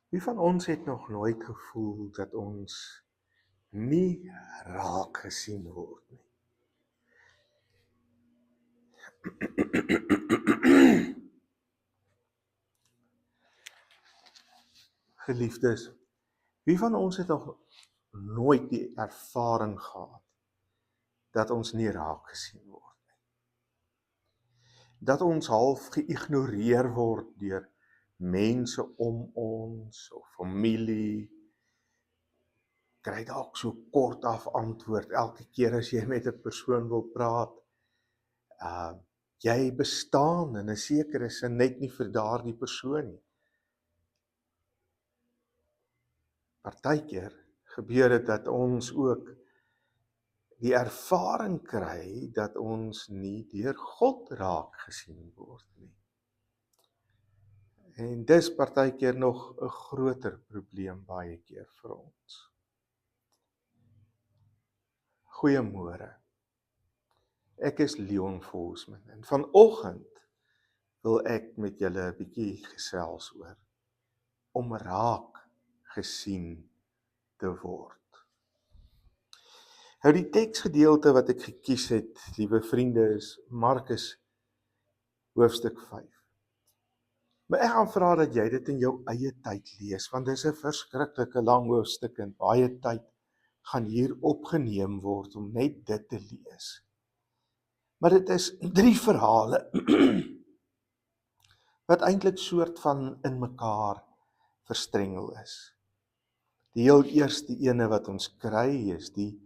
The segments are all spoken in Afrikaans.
Wie van ons het nog nooit gevoel dat ons nie raak gesien word nie? Geliefdes, wie van ons het nog nooit die ervaring gehad dat ons nie raak gesien word nie? Dat ons half geïgnoreer word deur mense om ons of familie, kry dalk so kort af antwoord elke keer as jy met 'n persoon wil praat. Jy bestaan in 'n sekere sin net nie vir daardie persoon nie. Partykeer gebeur dit dat ons ook die ervaring kry dat ons nie deur God raak gesien word nie. En dis partykeer nog 'n groter probleem baie keer vir ons. Goeiemôre. Ek is Leon Volsman en vanoggend wil ek met julle 'n bietjie gesels oor om raak gesien te word. Nou die teksgedeelte wat ek gekies het, liewe vriende, is Markus hoofstuk 5. Maar ek gaan vra dat jy dit in jou eie tyd lees, want dit is 'n verskriklike lang hoofstuk en baie tyd gaan hier opgeneem word om net dit te lees. Maar dit is 3 verhale wat eintlik soort van in mekaar verstrengel is. Die heel eerste ene wat ons kry is die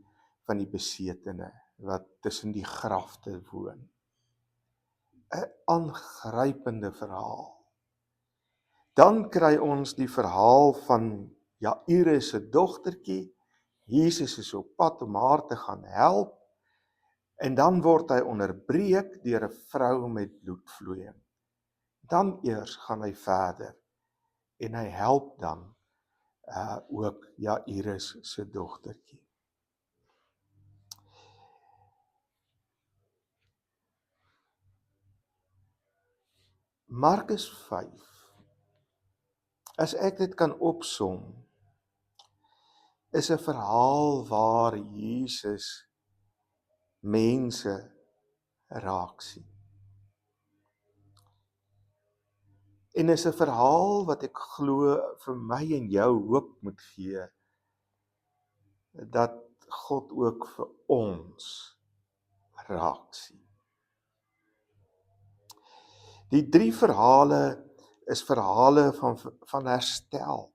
van die besetene wat tussen die grafte woon. 'n Aangrypende verhaal. Dan kry ons die verhaal van Jairus se dogtertjie. Jesus is op pad om haar te gaan help en dan word hy onderbreek deur 'n vrou met bloedvloeiing. Dan eers gaan hy verder en hy help dan ook Jairus se dogtertjie. Markus 5. As ek dit kan opsom, is 'n verhaal waar Jesus mense raak sien. En is 'n verhaal wat ek glo vir my en jou hoop moet gee dat God ook vir ons raak sien. Die 3 verhale is verhale van herstel.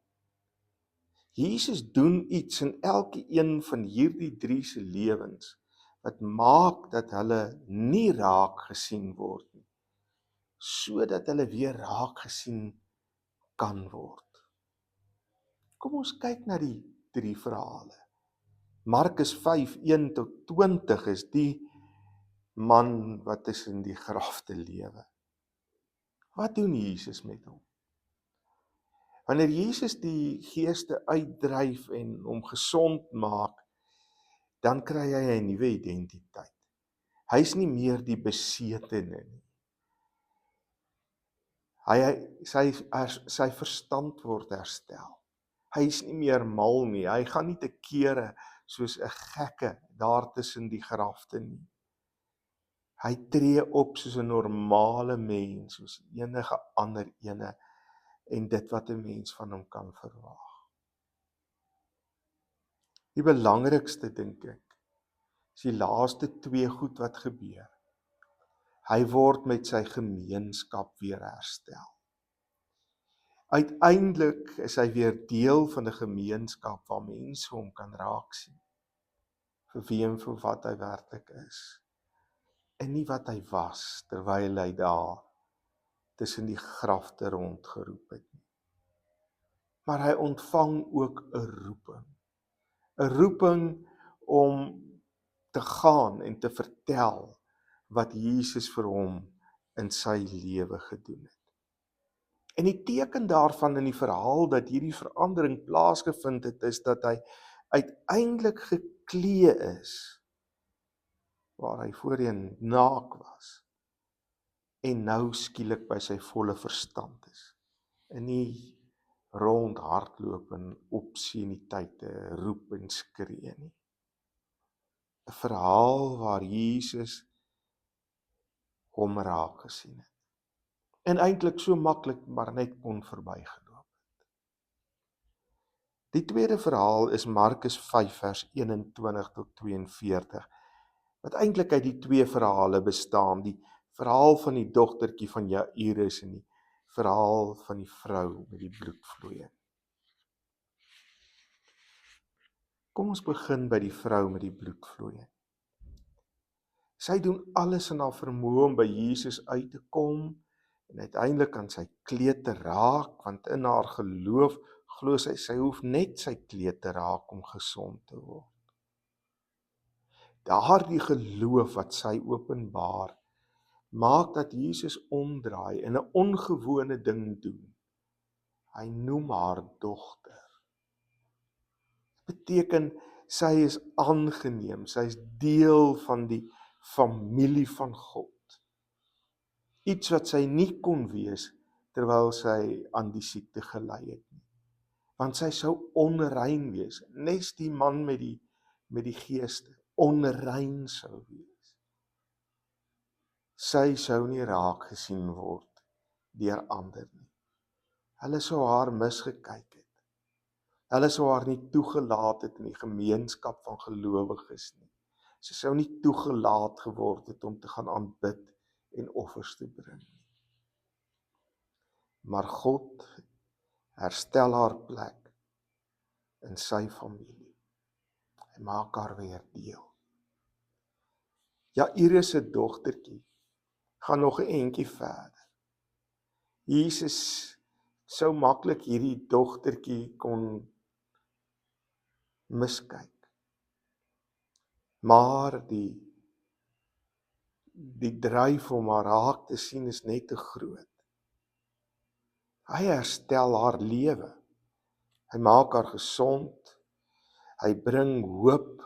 Jesus doen iets in elke een van hierdie 3 se lewens wat maak dat hulle nie raak gesien word nie, sodat hulle weer raak gesien kan word. Kom ons kyk na die 3 verhale. Markus 5:1 tot 20 is die man wat tussen die grafte lewe. Wat doen Jesus met hom? Wanneer Jesus die geeste uitdryf en hom gesond maak, dan kry hy 'n nuwe identiteit. Hy's nie meer die besetene nie. Sy verstand word herstel. Hy's nie meer mal nie. Hy gaan nie te kere soos 'n gekke daar tussen die grafte nie. Hy tree op soos 'n normale mens, soos enige ander ene en dit wat 'n mens van hom kan verwag. Die belangrikste dink ek is die laaste 2 goed wat gebeur. Hy word met sy gemeenskap weer herstel. Uiteindelik is hy weer deel van 'n gemeenskap waar mense hom kan raak sien. Vir wie en vir wat hy werklik is. En nie wat hy was terwyl hy daar tussen die grafte rondgeroep het nie. Maar hy ontvang ook 'n roeping. 'n Roeping om te gaan en te vertel wat Jesus vir hom in sy lewe gedoen het. En die teken daarvan in die verhaal dat hierdie verandering plaasgevind het, is dat hy uiteindelik geklee is, waar hy voorheen naak was, en nou skielik by sy volle verstand is, en nie rond hardloop en obsceniteite roep en skree nie. 'n Verhaal waar Jesus hom raak gesien het. En eintlik so maklik maar net kon verbygeloop. Die tweede verhaal is Markus 5 vers 21 tot 42, wat eintlik uit die twee verhale bestaan, die verhaal van die dogtertjie van Jairus en die verhaal van die vrou met die bloedvloeie. Kom ons begin by die vrou met die bloedvloeie. Sy doen alles in haar vermoë om by Jesus uit te kom en uiteindelik aan sy kleed te raak, want in haar geloof glo sy hoef net sy kleed te raak om gesond te word. Daardie geloof wat sy openbaar, maak dat Jesus omdraai en 'n ongewone ding doen. Hy noem haar dogter. Dit beteken sy is aangeneem, sy is deel van die familie van God. Iets wat sy nie kon wees terwyl sy aan die siekte gely het nie. Want sy sou onrein wees, nes die man met die geeste onrein sou wees. Sy sou nie raak gesien word deur ander nie. Hulle sou haar misgekyk het. Hulle sou haar nie toegelaat het in die gemeenskap van gelowiges nie. Sy sou nie toegelaat geword het om te gaan aanbid en offers te bring nie. Maar God herstel haar plek in sy familie. Hy maak haar weer deel. Jairus se dogtertjie gaan nog 'n entjie verder. Jesus sou maklik hierdie dogtertjie kon miskyk. Maar die dryf om haar raak te sien is net te groot. Hy herstel haar lewe. Hy maak haar gesond. Hy bring hoop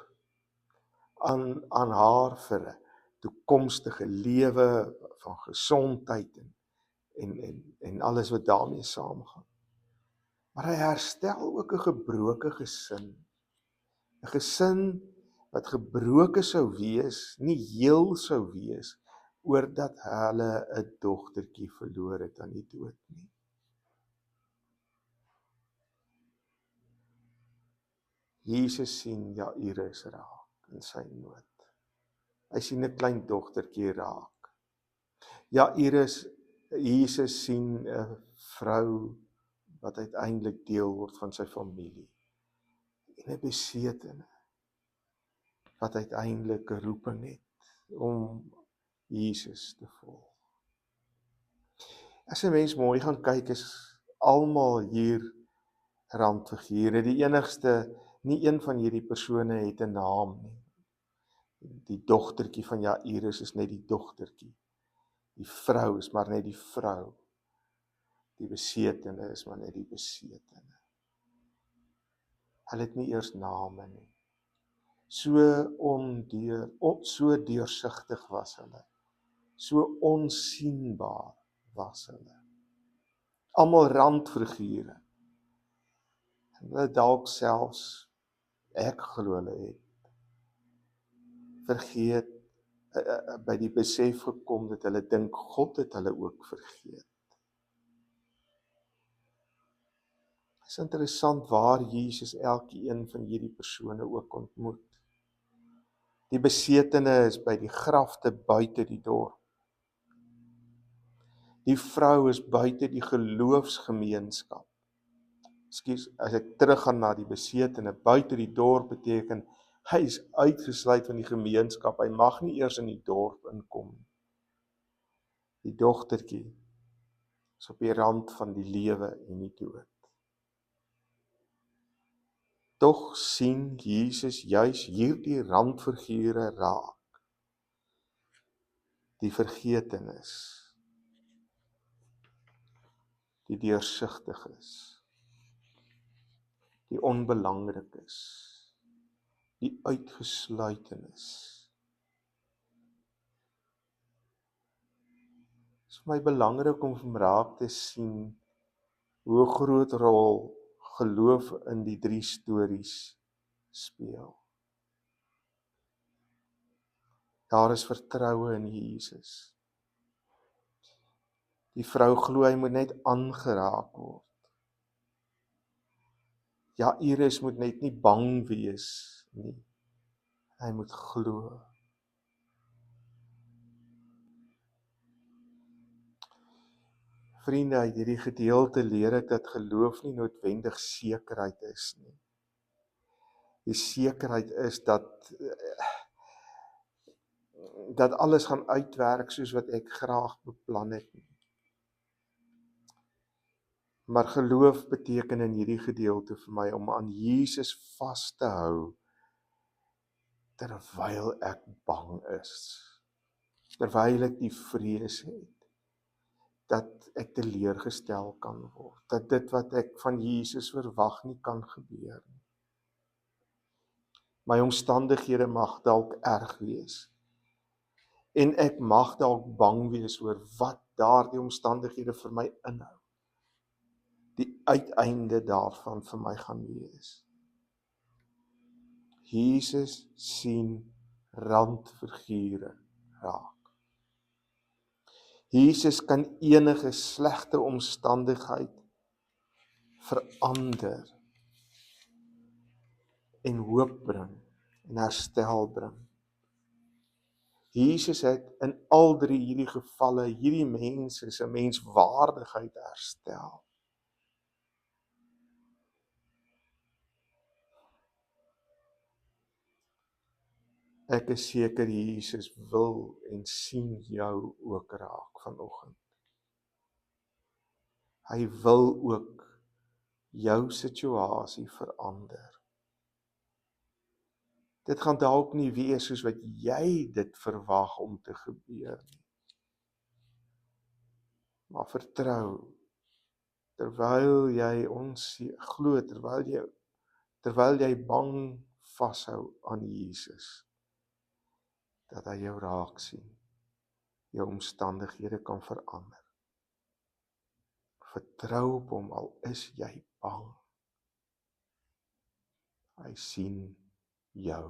aan haar vir 'n toekomstige lewe van gesondheid en alles wat daarmee saamgaan. Maar hy herstel ook 'n gebroke gesin. 'n Gesin wat gebroke sou wees, nie heel sou wees, oordat hulle 'n dogtertjie verloor het aan die dood nie. Jesus sien Jairus raak in sy nood. Hy sien 'n klein dogtertjie raak. Jesus sien 'n vrou wat uiteindelik deel word van sy familie. En 'n besetene wat uiteindelik 'n roeping het om Jesus te volg. As 'n mens mooi gaan kyk, is almal hier randfigure. Die enigste, nie een van hierdie persone het 'n naam nie. Die dogtertjie van Jairus is net die dogtertjie. Die vrou is maar net die vrou. Die besetene is maar net die besetene. Hulle het nie eers name nie. So deursigtig was hulle. So onsienbaar was hulle. Almal randfigure. En hulle dalk selfs, ek glo hulle het vergeet, by die besef gekom dat hulle dink God het hulle ook vergeet. Het is interessant waar Jesus elkeen van hierdie persone ook ontmoet. Die besetene is by die grafte buite die dorp. Die vrou is buite die geloofsgemeenskap. Ekskuus, as ek teruggaan na die besetene, buite die dorp beteken, hy is uitgesluit van die gemeenskap, hy mag nie eers in die dorp inkom. Die dogtertjie is op die rand van die lewe en die dood. Tog sien Jesus juis hierdie randfigure raak. Die vergetenis, die deursigtig is, die onbelangrik is, die uitgesluitenis. Dit is vir my belangrik om raak te sien hoe 'n groot rol geloof in die 3 stories speel. Daar is vertroue in Jesus. Die vrou glo hy moet net aangeraak word. Jairus moet net nie bang wees nie. Hy moet glo. Vriende, uit hierdie gedeelte leer ek dat geloof nie noodwendig sekerheid is nie. Die sekerheid is dat alles gaan uitwerk soos wat ek graag beplan het nie. Maar geloof beteken in hierdie gedeelte vir my om aan Jesus vas te hou terwyl ek bang is. Terwyl ek die vrees het dat ek teleurgestel kan word, dat dit wat ek van Jesus verwag nie kan gebeur nie. My omstandighede mag dalk erg wees, en ek mag dalk bang wees oor wat daardie omstandighede vir my inhou, die uiteinde daarvan vir my gaan wees. Jesus sien randfigure raak. Jesus kan enige slegte omstandigheid verander en hoop bring en herstel bring. Jesus het in al 3 hierdie gevalle hierdie mense se menswaardigheid herstel. Ek is seker Jesus wil en sien jou ook raak vanoggend. Hy wil ook jou situasie verander. Dit gaan dalk nie wees soos wat jy dit verwag om te gebeur nie. Maar vertrou, terwyl jy glo, terwyl jy bang vashou aan Jesus, dat hy jou raak sien, jou omstandighede kan verander. Vertrou op hom al is jy bang. Hy sien jou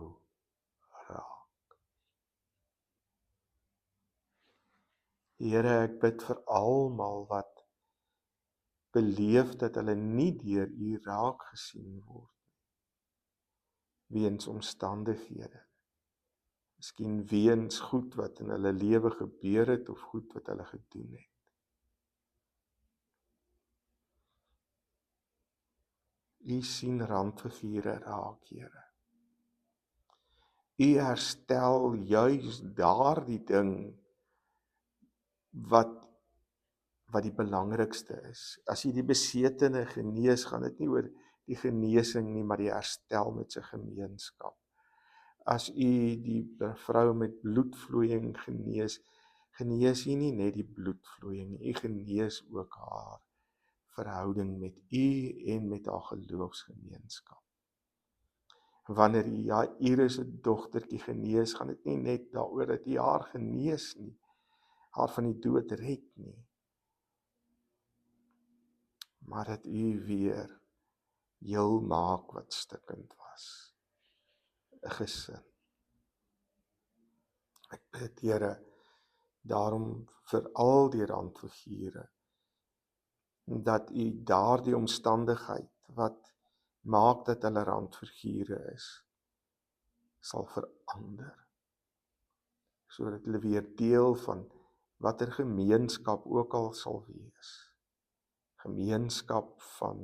raak. Here, ek bid vir almal wat beleef dat hulle nie deur U raak gesien word weens omstandighede. Miskien weens goed wat in hulle lewe gebeur het of goed wat hulle gedoen het. U sien randfigure raak, Here. U herstel juis daardie ding wat die belangrikste is. As jy die besetene genees, gaan dit nie oor die genesing nie, maar die herstel met sy gemeenskap. As u die vrou met bloedvloeiing genees jy nie net die bloedvloeiing nie, u genees ook haar verhouding met u en met haar geloofsgemeenskap. Wanneer u Jairus se dogtertjie genees, gaan dit nie net daaroor dat u haar genees nie, haar van die dood red nie, maar dat u weer heel maak wat stikkend was. 'n gesin. Ek bid, Here, daarom vir al die randfigure, dat u daardie omstandigheid wat maak dat hulle randfigure is, sal verander, sodat hulle weer deel van watter gemeenskap ook al sal wees. Gemeenskap van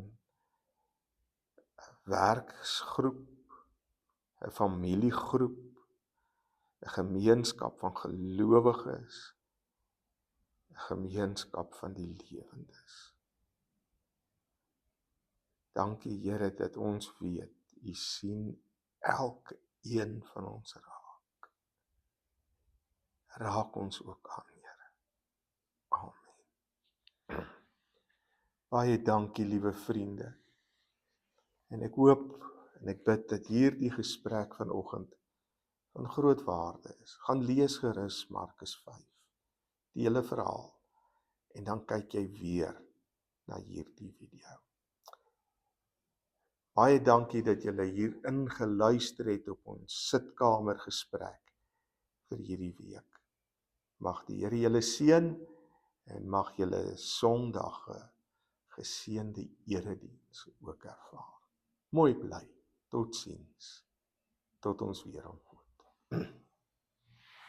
'n werksgroep, 'n familiegroep, 'n gemeenskap van gelowiges, 'n gemeenskap van die lewendes. Dankie, Here, dat ons weet, U sien elke een van ons raak. Raak ons ook aan, Here. Amen. Baie dankie, liewe vriende. En ek hoop en ek bid dat hierdie gesprek vanoggend van groot waarde is. Gaan lees gerus Markus 5, die hele verhaal, en dan kyk jy weer na hierdie video. Baie dankie dat julle hier ingeluister het op ons sitkamergesprek vir hierdie week. Mag die Here julle seën en mag julle Sondag 'n geseënde erediens ook ervaar. Mooi bly. Totsiens. Tot ons weer ontmoet.